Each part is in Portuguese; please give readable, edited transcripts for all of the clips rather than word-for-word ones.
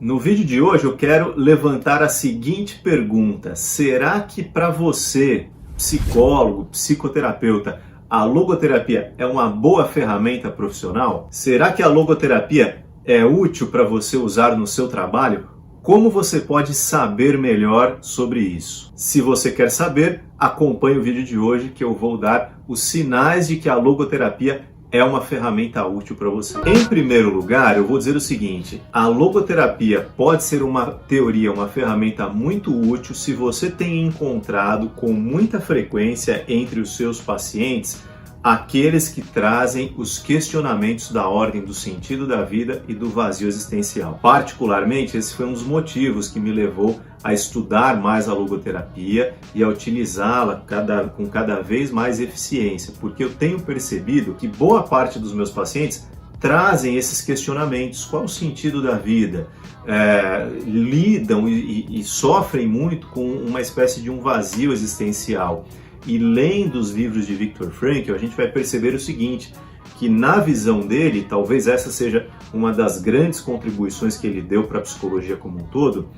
No vídeo de hoje eu quero levantar a seguinte pergunta: será que para você, psicólogo, psicoterapeuta, a logoterapia é uma boa ferramenta profissional? Será que a logoterapia é útil para você usar no seu trabalho? Como você pode saber melhor sobre isso? Se você quer saber, acompanhe o vídeo de hoje que eu vou dar os sinais de que a logoterapia é uma ferramenta útil para você. Em primeiro lugar, eu vou dizer o seguinte: a logoterapia pode ser uma teoria, uma ferramenta muito útil se você tem encontrado com muita frequência entre os seus pacientes aqueles que trazem os questionamentos da ordem do sentido da vida e do vazio existencial. Particularmente, esse foi um dos motivos que me levou a estudar mais a logoterapia e a utilizá-la com cada vez mais eficiência, porque eu tenho percebido que boa parte dos meus pacientes trazem esses questionamentos. Qual o sentido da vida? Lidam e sofrem muito com uma espécie de um vazio existencial. E lendo os livros de Viktor Frankl, a gente vai perceber o seguinte, que na visão dele, talvez essa seja uma das grandes contribuições que ele deu para a psicologia como um todo,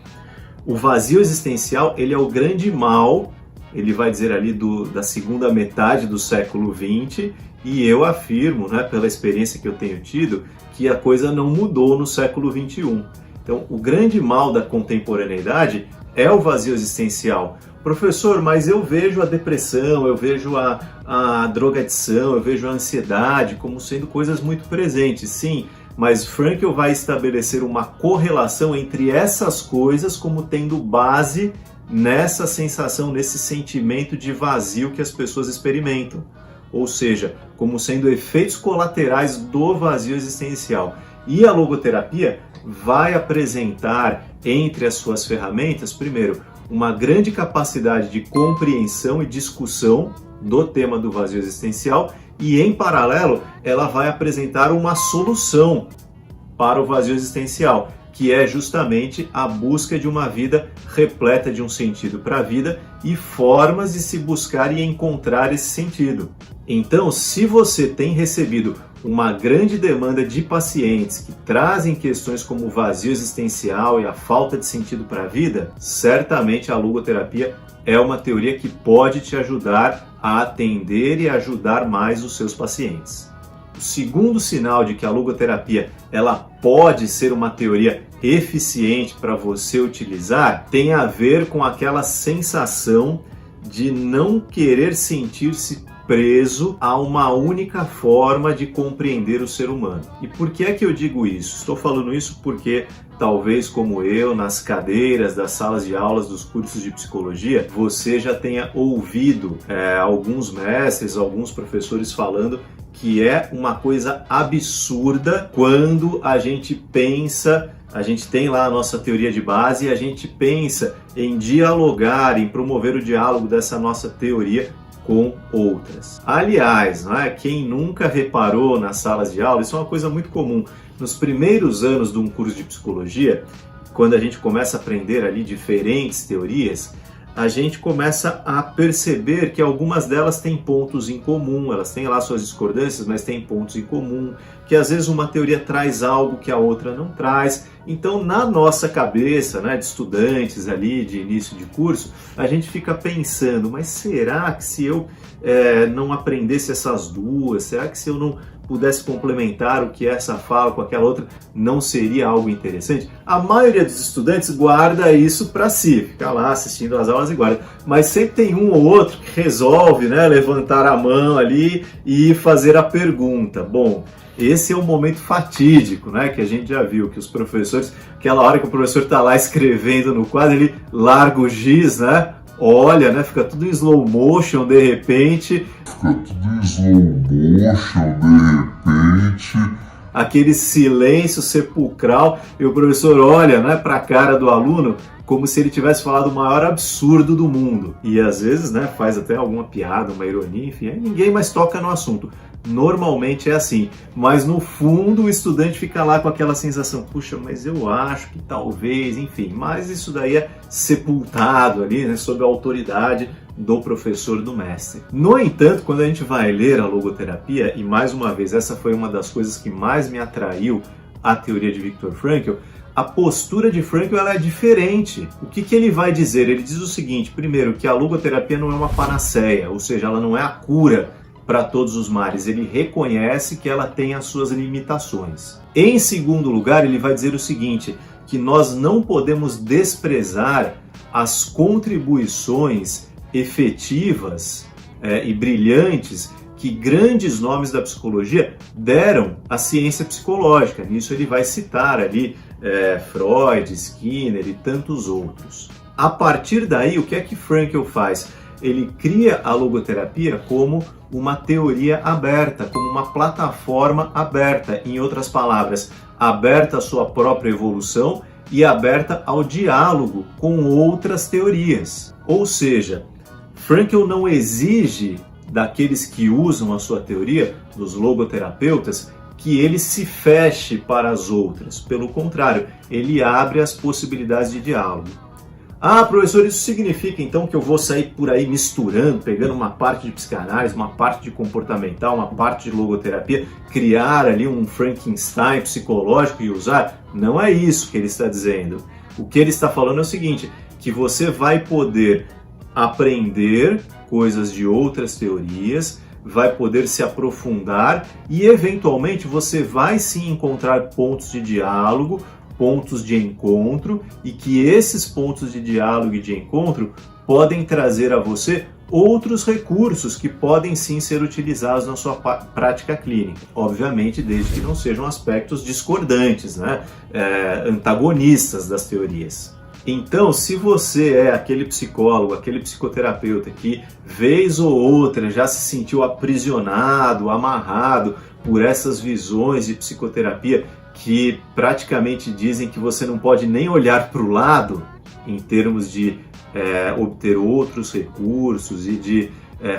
o vazio existencial ele é o grande mal, ele vai dizer ali da segunda metade do século XX, e eu afirmo, né, pela experiência que eu tenho tido, que a coisa não mudou no século XXI. Então, o grande mal da contemporaneidade é o vazio existencial. Professor, mas eu vejo a depressão, eu vejo a drogadição, eu vejo a ansiedade como sendo coisas muito presentes. Sim, mas Frankl vai estabelecer uma correlação entre essas coisas como tendo base nessa sensação, nesse sentimento de vazio que as pessoas experimentam. Ou seja, como sendo efeitos colaterais do vazio existencial. E a logoterapia vai apresentar entre as suas ferramentas, primeiro, uma grande capacidade de compreensão e discussão do tema do vazio existencial e, em paralelo, ela vai apresentar uma solução para o vazio existencial, que é justamente a busca de uma vida repleta de um sentido para a vida e formas de se buscar e encontrar esse sentido. Então, se você tem recebido uma grande demanda de pacientes que trazem questões como o vazio existencial e a falta de sentido para a vida, certamente a logoterapia é uma teoria que pode te ajudar a atender e ajudar mais os seus pacientes. O segundo sinal de que a logoterapia ela pode ser uma teoria eficiente para você utilizar tem a ver com aquela sensação de não querer sentir-se preso a uma única forma de compreender o ser humano. E por que é que eu digo isso? Estou falando isso porque, talvez como eu, nas cadeiras das salas de aulas dos cursos de psicologia, você já tenha ouvido alguns mestres, alguns professores falando que é uma coisa absurda quando a gente pensa, a gente tem lá a nossa teoria de base e a gente pensa em dialogar, em promover o diálogo dessa nossa teoria com outras. Aliás, quem nunca reparou nas salas de aula, isso é uma coisa muito comum. Nos primeiros anos de um curso de psicologia, quando a gente começa a aprender ali diferentes teorias, a gente começa a perceber que algumas delas têm pontos em comum, elas têm lá suas discordâncias, mas têm pontos em comum, que às vezes uma teoria traz algo que a outra não traz. Então, na nossa cabeça, de estudantes ali de início de curso, a gente fica pensando, mas será que se eu não aprendesse essas duas, será que se eu não pudesse complementar o que essa fala com aquela outra, não seria algo interessante? A maioria dos estudantes guarda isso para si, fica lá assistindo as aulas e guarda. Mas sempre tem um ou outro que resolve levantar a mão ali e fazer a pergunta. Bom, esse é um momento fatídico, que a gente já viu, que os professores, aquela hora que o professor está lá escrevendo no quadro, ele larga o giz, olha, fica tudo em slow motion de repente. Aquele silêncio sepulcral e o professor olha para a cara do aluno como se ele tivesse falado o maior absurdo do mundo. E às vezes faz até alguma piada, uma ironia, enfim, aí ninguém mais toca no assunto. Normalmente é assim, mas no fundo o estudante fica lá com aquela sensação, puxa, mas eu acho que talvez, enfim, mas isso daí é sepultado ali, sob a autoridade do professor, do mestre. No entanto, quando a gente vai ler a logoterapia, e mais uma vez, essa foi uma das coisas que mais me atraiu à teoria de Viktor Frankl, a postura de Frankl ela é diferente. O que ele vai dizer? Ele diz o seguinte: primeiro, que a logoterapia não é uma panaceia, ou seja, ela não é a cura para todos os males. Ele reconhece que ela tem as suas limitações. Em segundo lugar, ele vai dizer o seguinte, que nós não podemos desprezar as contribuições efetivas e brilhantes que grandes nomes da psicologia deram à ciência psicológica. Nisso ele vai citar ali Freud, Skinner e tantos outros. A partir daí, o que é que Frankl faz? Ele cria a logoterapia como uma teoria aberta, como uma plataforma aberta, em outras palavras, aberta à sua própria evolução e aberta ao diálogo com outras teorias. Ou seja, Frankl não exige daqueles que usam a sua teoria, dos logoterapeutas, que ele se feche para as outras. Pelo contrário, ele abre as possibilidades de diálogo. Ah, professor, isso significa então que eu vou sair por aí misturando, pegando uma parte de psicanálise, uma parte de comportamental, uma parte de logoterapia, criar ali um Frankenstein psicológico e usar? Não é isso que ele está dizendo. O que ele está falando é o seguinte, que você vai poder aprender coisas de outras teorias, vai poder se aprofundar e eventualmente você vai sim encontrar pontos de diálogo, pontos de encontro, e que esses pontos de diálogo e de encontro podem trazer a você outros recursos que podem sim ser utilizados na sua prática clínica. Obviamente, desde que não sejam aspectos discordantes, antagonistas das teorias. Então, se você é aquele psicólogo, aquele psicoterapeuta que, vez ou outra, já se sentiu aprisionado, amarrado por essas visões de psicoterapia que praticamente dizem que você não pode nem olhar para o lado em termos de obter outros recursos e de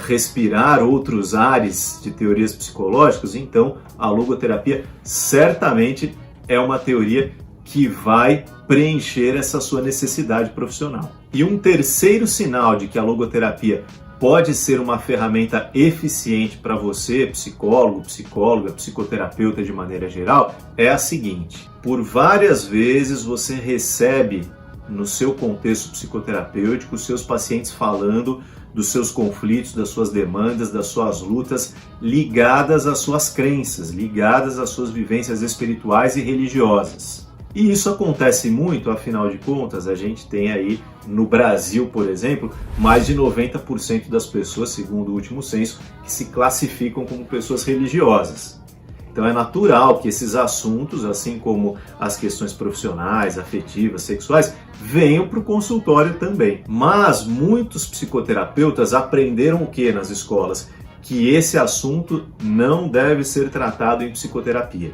respirar outros ares de teorias psicológicas, então a logoterapia certamente é uma teoria que vai preencher essa sua necessidade profissional. E um terceiro sinal de que a logoterapia pode ser uma ferramenta eficiente para você, psicólogo, psicóloga, psicoterapeuta de maneira geral, é a seguinte: por várias vezes você recebe no seu contexto psicoterapêutico seus pacientes falando dos seus conflitos, das suas demandas, das suas lutas ligadas às suas crenças, ligadas às suas vivências espirituais e religiosas. E isso acontece muito, afinal de contas, a gente tem aí no Brasil, por exemplo, mais de 90% das pessoas, segundo o último censo, que se classificam como pessoas religiosas. Então é natural que esses assuntos, assim como as questões profissionais, afetivas, sexuais, venham para o consultório também. Mas muitos psicoterapeutas aprenderam o que nas escolas? Que esse assunto não deve ser tratado em psicoterapia.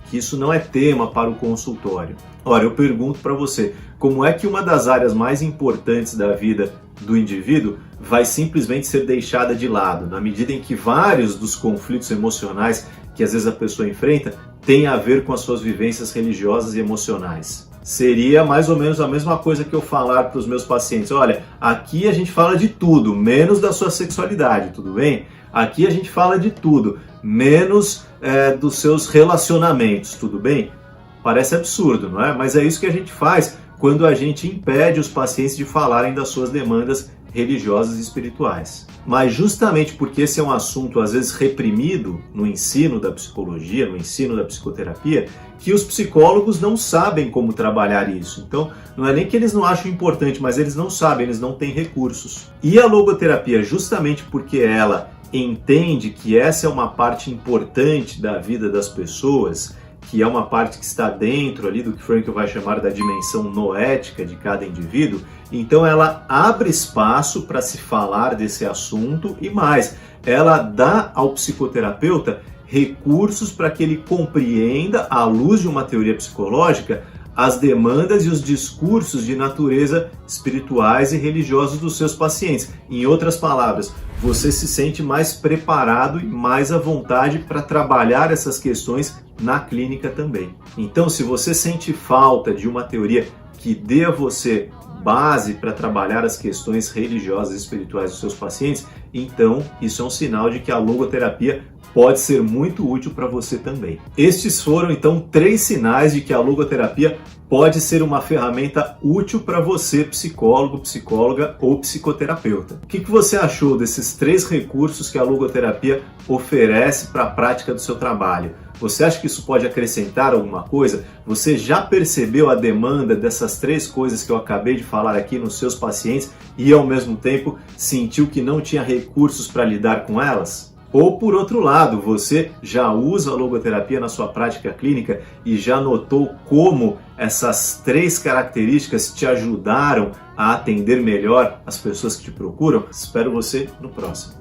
Que isso não é tema para o consultório. Ora, eu pergunto para você, como é que uma das áreas mais importantes da vida do indivíduo vai simplesmente ser deixada de lado, na medida em que vários dos conflitos emocionais que às vezes a pessoa enfrenta têm a ver com as suas vivências religiosas e emocionais? Seria mais ou menos a mesma coisa que eu falar para os meus pacientes: olha, aqui a gente fala de tudo, menos da sua sexualidade, tudo bem? Aqui a gente fala de tudo, menos dos seus relacionamentos, tudo bem? Parece absurdo, não é? Mas é isso que a gente faz quando a gente impede os pacientes de falarem das suas demandas religiosas e espirituais. Mas justamente porque esse é um assunto às vezes reprimido no ensino da psicologia, no ensino da psicoterapia, que os psicólogos não sabem como trabalhar isso. Então, não é nem que eles não acham importante, mas eles não sabem, eles não têm recursos. E a logoterapia, justamente porque ela entende que essa é uma parte importante da vida das pessoas, que é uma parte que está dentro ali do que Frankl vai chamar da dimensão noética de cada indivíduo, então ela abre espaço para se falar desse assunto e mais, ela dá ao psicoterapeuta recursos para que ele compreenda, à luz de uma teoria psicológica, as demandas e os discursos de natureza espirituais e religiosos dos seus pacientes. Em outras palavras, você se sente mais preparado e mais à vontade para trabalhar essas questões na clínica também. Então, se você sente falta de uma teoria que dê a você base para trabalhar as questões religiosas e espirituais dos seus pacientes, então isso é um sinal de que a logoterapia pode ser muito útil para você também. Estes foram então 3 sinais de que a logoterapia pode ser uma ferramenta útil para você, psicólogo, psicóloga ou psicoterapeuta. O que você achou desses 3 recursos que a logoterapia oferece para a prática do seu trabalho? Você acha que isso pode acrescentar alguma coisa? Você já percebeu a demanda dessas 3 coisas que eu acabei de falar aqui nos seus pacientes e ao mesmo tempo sentiu que não tinha recursos para lidar com elas? Ou por outro lado, você já usa a logoterapia na sua prática clínica e já notou como essas 3 características te ajudaram a atender melhor as pessoas que te procuram? Espero você no próximo.